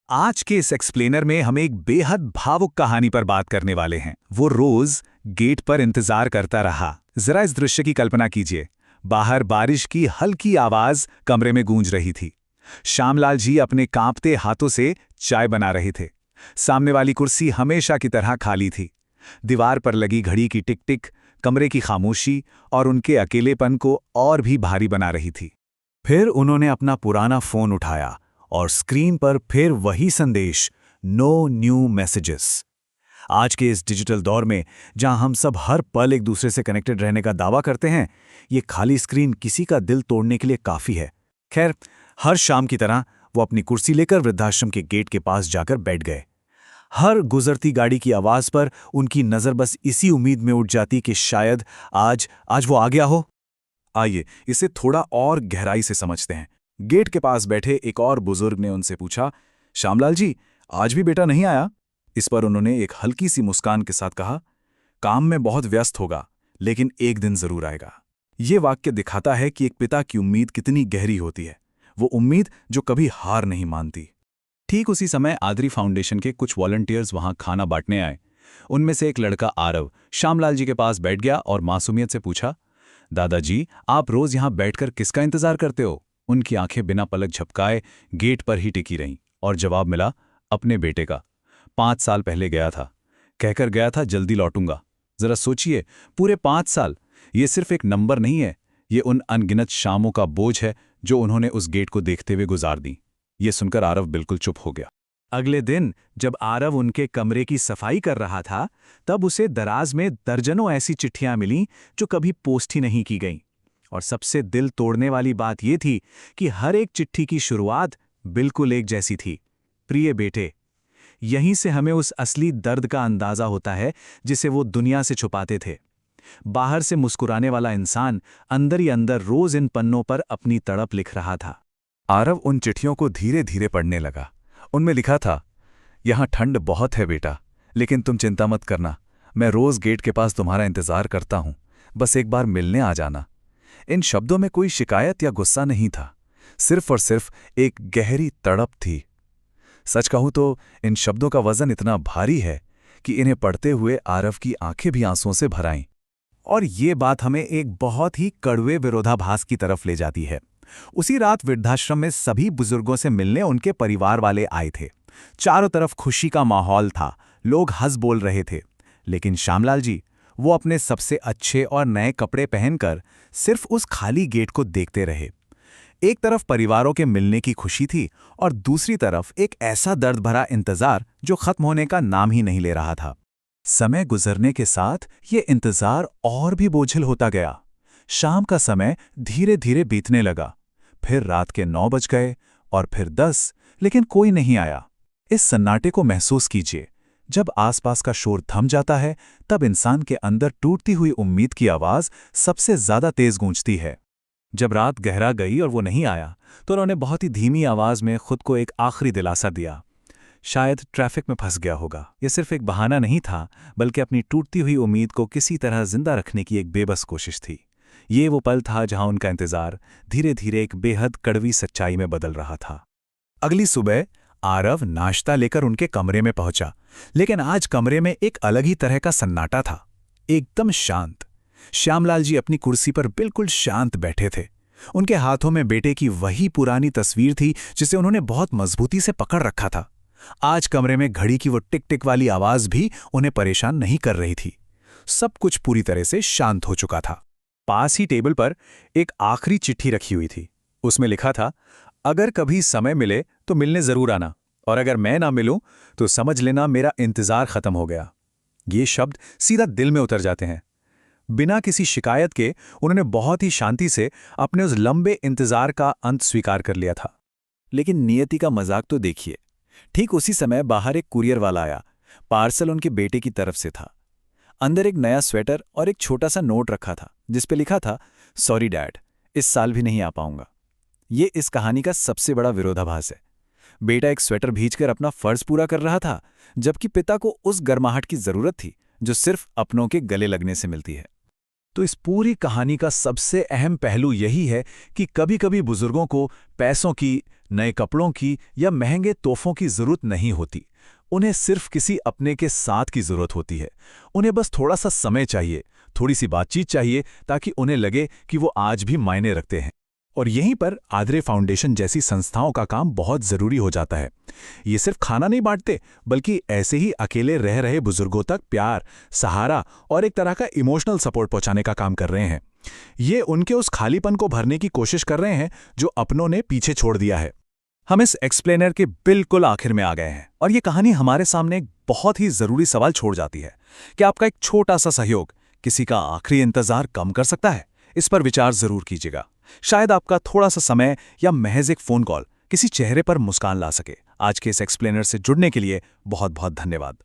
आज के इस एक्सप्लेनर में हम एक बेहद भावुक कहानी पर बात करने वाले हैं। वो रोज गेट पर इंतजार करता रहा। जरा इस दृश्य की कल्पना कीजिए। बाहर बारिश की हल्की आवाज कमरे में गूंज रही थी। श्यामलाल जी अपने कांपते हाथों से चाय बना रहे थे। सामने वाली कुर्सी हमेशा की तरह खाली थी। दीवार पर लगी घड़ी की टिक टिक कमरे की खामोशी और उनके अकेलेपन को और भी भारी बना रही थी। फिर उन्होंने अपना पुराना फोन उठाया और स्क्रीन पर फिर वही संदेश, नो न्यू मैसेजेस। आज के इस डिजिटल दौर में जहां हम सब हर पल एक दूसरे से कनेक्टेड रहने का दावा करते हैं, ये खाली स्क्रीन किसी का दिल तोड़ने के लिए काफी है। खैर, हर शाम की तरह वो अपनी कुर्सी लेकर वृद्धाश्रम के गेट के पास जाकर बैठ गए। हर गुजरती गाड़ी की आवाज पर उनकी नजर बस इसी उम्मीद में उठ जाती कि शायद आज आज वो आ गया हो। आइए इसे थोड़ा और गहराई से समझते हैं। गेट के पास बैठे एक और बुजुर्ग ने उनसे पूछा, श्यामलाल जी, आज भी बेटा नहीं आया? इस पर उन्होंने एक हल्की सी मुस्कान के साथ कहा, काम में बहुत व्यस्त होगा, लेकिन एक दिन जरूर आएगा। ये वाक्य दिखाता है कि एक पिता की उम्मीद कितनी गहरी होती है, वो उम्मीद जो कभी हार नहीं मानती। ठीक उसी समय आदरी फाउंडेशन के कुछ वॉलंटियर्स वहां खाना बांटने आए। उनमें से एक लड़का आरव श्यामलाल जी के पास बैठ गया और मासूमियत से पूछा, दादाजी, आप रोज यहां बैठकर किसका इंतजार करते हो? उनकी आंखें बिना पलक झपकाए गेट पर ही टिकी रहीं और जवाब मिला, अपने बेटे का। 5 साल पहले गया था, कहकर गया था जल्दी लौटूंगा। जरा सोचिए, पूरे 5 साल। ये सिर्फ एक नंबर नहीं है, ये उन अनगिनत शामों का बोझ है जो उन्होंने उस गेट को देखते हुए गुजार दी। ये सुनकर आरव बिल्कुल चुप हो गया। अगले दिन जब आरव उनके कमरे की सफाई कर रहा था, तब उसे दराज में दर्जनों ऐसी चिट्ठियां मिलीं जो कभी पोस्ट ही नहीं की गईं। और सबसे दिल तोड़ने वाली बात यह थी कि हर एक चिट्ठी की शुरुआत बिल्कुल एक जैसी थी, प्रिय बेटे। यहीं से हमें उस असली दर्द का अंदाजा होता है जिसे वो दुनिया से छुपाते थे। बाहर से मुस्कुराने वाला इंसान अंदर ही अंदर रोज इन पन्नों पर अपनी तड़प लिख रहा था। आरव उन चिट्ठियों को धीरे धीरे पढ़ने लगा। उनमें लिखा था, यहां ठंड बहुत है बेटा, लेकिन तुम चिंता मत करना, मैं रोज गेट के पास तुम्हारा इंतजार करता हूं, बस एक बार मिलने आ जाना। इन शब्दों में कोई शिकायत या गुस्सा नहीं था, सिर्फ और सिर्फ एक गहरी तड़प थी। सच कहूं तो इन शब्दों का वजन इतना भारी है कि इन्हें पढ़ते हुए आरव की आंखें भी आंसुओं से भर आईं। और ये बात हमें एक बहुत ही कड़वे विरोधाभास की तरफ ले जाती है। उसी रात वृद्धाश्रम में सभी बुजुर्गों से मिलने उनके परिवार वाले आए थे। चारों तरफ खुशी का माहौल था, लोग हंस बोल रहे थे। लेकिन श्यामलाल जी, वो अपने सबसे अच्छे और नए कपड़े पहनकर सिर्फ उस खाली गेट को देखते रहे। एक तरफ परिवारों के मिलने की खुशी थी और दूसरी तरफ एक ऐसा दर्द भरा इंतजार जो खत्म होने का नाम ही नहीं ले रहा था। समय गुजरने के साथ ये इंतजार और भी बोझिल होता गया। शाम का समय धीरे धीरे बीतने लगा। फिर रात के 9 बज गए और फिर 10, लेकिन कोई नहीं आया। इस सन्नाटे को महसूस कीजिए। जब आसपास का शोर थम जाता है, तब इंसान के अंदर टूटती हुई उम्मीद की आवाज सबसे ज्यादा तेज गूंजती है। जब रात गहरा गई और वो नहीं आया, तो उन्होंने बहुत ही धीमी आवाज में खुद को एक आखिरी दिलासा दिया। शायद ट्रैफिक में फंस गया होगा। यह सिर्फ एक बहाना नहीं था, बल्कि अपनी टूटती हुई उम्मीद को किसी तरह जिंदा रखने की एक बेबस कोशिश थी। ये वो पल था जहां उनका इंतजार धीरे धीरे एक बेहद कड़वी सच्चाई में बदल रहा था। अगली सुबह आरव नाश्ता लेकर उनके कमरे में पहुंचा, लेकिन आज कमरे में एक अलग ही तरह का सन्नाटा था, एकदम शांत। श्यामलाल जी अपनी कुर्सी पर बिल्कुल शांत बैठे थे। उनके हाथों में बेटे की वही पुरानी तस्वीर थी जिसे उन्होंने बहुत मजबूती से पकड़ रखा था। आज कमरे में घड़ी की वो टिक टिक वाली आवाज भी उन्हें परेशान नहीं कर रही थी। सब कुछ पूरी तरह से शांत हो चुका था। पास ही टेबल पर एक आखिरी चिट्ठी रखी हुई थी। उसमें लिखा था, अगर कभी समय मिले तो मिलने जरूर आना, और अगर मैं ना मिलूं तो समझ लेना मेरा इंतजार खत्म हो गया। ये शब्द सीधा दिल में उतर जाते हैं। बिना किसी शिकायत के उन्होंने बहुत ही शांति से अपने उस लंबे इंतजार का अंत स्वीकार कर लिया था। लेकिन नियति का मजाक तो देखिए, ठीक उसी समय बाहर एक कुरियर वाला आया। पार्सल उनके बेटे की तरफ से था। अंदर एक नया स्वेटर और एक छोटा सा नोट रखा था जिस पे लिखा था, सॉरी डैड, इस साल भी नहीं आ पाऊंगा। ये इस कहानी का सबसे बड़ा विरोधाभास है। बेटा एक स्वेटर भींचकर अपना फर्ज पूरा कर रहा था, जबकि पिता को उस गर्माहट की जरूरत थी जो सिर्फ अपनों के गले लगने से मिलती है। तो इस पूरी कहानी का सबसे अहम पहलू यही है कि कभी-कभी बुजुर्गों को पैसों की, नए कपड़ों की या महंगे तोहफों की जरूरत नहीं होती। उन्हें सिर्फ किसी अपने के साथ की जरूरत होती है। उन्हें बस थोड़ा सा समय चाहिए, थोड़ी सी बातचीत चाहिए, ताकि उन्हें लगे कि वो आज भी मायने रखते हैं। और यहीं पर आदरे फाउंडेशन जैसी संस्थाओं का काम बहुत जरूरी हो जाता है। ये सिर्फ खाना नहीं बांटते, बल्कि ऐसे ही अकेले रह रहे बुजुर्गों तक प्यार, सहारा और एक तरह का इमोशनल सपोर्ट पहुंचाने का काम कर रहे हैं। ये उनके उस खालीपन को भरने की कोशिश कर रहे हैं जो अपनों ने पीछे छोड़ दिया है। हम इस एक्सप्लेनर के बिल्कुल आखिर में आ गए हैं और ये कहानी हमारे सामने एक बहुत ही जरूरी सवाल छोड़ जाती है कि आपका एक छोटा सा सहयोग किसी का आखिरी इंतजार कम कर सकता है। इस पर विचार जरूर कीजिएगा। शायद आपका थोड़ा सा समय या महज एक फोन कॉल किसी चेहरे पर मुस्कान ला सके। आज के इस एक्सप्लेनर से जुड़ने के लिए बहुत बहुत धन्यवाद।